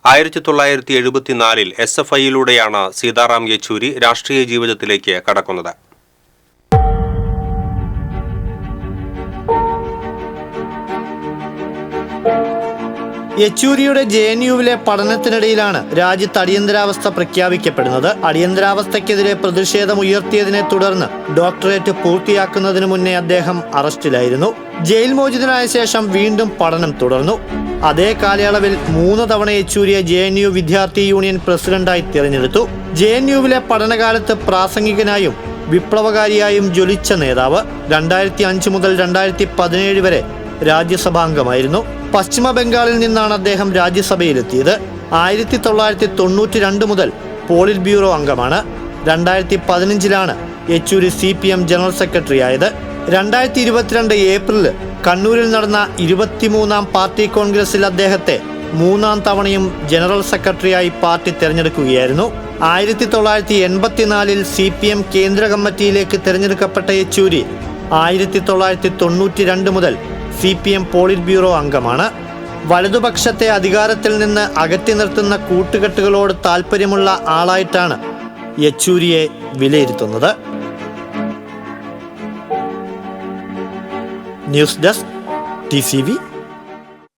1974 SFIയിലൂടെയാണ് സീതാറാം യെച്ചൂരി രാഷ്ട്രീയ ജീവിതത്തിലേക്ക് കടക്കുന്നത്. യെച്ചൂരിയുടെ JNUവിലെ പഠനത്തിനിടയിലാണ് രാജ്യത്ത് അടിയന്തരാവസ്ഥ പ്രഖ്യാപിക്കപ്പെടുന്നത്. അടിയന്തരാവസ്ഥയ്ക്കെതിരെ പ്രതിഷേധമുയർത്തിയതിനെ തുടർന്ന് ഡോക്ടറേറ്റ് പൂർത്തിയാക്കുന്നതിനു മുന്നേ അദ്ദേഹം അറസ്റ്റിലായിരുന്നു. ജയിൽ മോചിതനായ ശേഷം വീണ്ടും പഠനം തുടർന്നു. അതേ കാലയളവിൽ 3 തവണ യെച്ചൂരിയെ JNU വിദ്യാർത്ഥി യൂണിയൻ പ്രസിഡന്റായി തിരഞ്ഞെടുത്തു. JNUവിലെ പഠനകാലത്ത് പ്രാസംഗികനായും വിപ്ലവകാരിയായും ജ്വലിച്ച നേതാവ് 2005 മുതൽ 2017 വരെ രാജ്യസഭാംഗമായിരുന്നു. പശ്ചിമ ബംഗാളിൽ നിന്നാണ് അദ്ദേഹം രാജ്യസഭയിലെത്തിയത്. 1992 മുതൽ പോളിറ്റ് ബ്യൂറോ അംഗമാണ്. 2015 യെച്ചൂരി CPM ജനറൽ സെക്രട്ടറി ആയത്. 2022 ഏപ്രിലിൽ കണ്ണൂരിൽ നടന്ന 23ാം പാർട്ടി കോൺഗ്രസിൽ അദ്ദേഹത്തെ 3ാം തവണയും ജനറൽ സെക്രട്ടറിയായി പാർട്ടി തെരഞ്ഞെടുക്കുകയായിരുന്നു. 1984 CPM കേന്ദ്ര കമ്മിറ്റിയിലേക്ക് തെരഞ്ഞെടുക്കപ്പെട്ട യെച്ചൂരി 1992 മുതൽ CPM പോളിറ്റ് ബ്യൂറോ അംഗമാണ്. വലതുപക്ഷത്തെ അധികാരത്തിൽ നിന്ന് അകറ്റി നിർത്തുന്ന കൂട്ടുകെട്ടുകളോട് താല്പര്യമുള്ള ആളായിട്ടാണ് യെച്ചൂരിയെ വിലയിരുത്തുന്നത്. News desk TCV.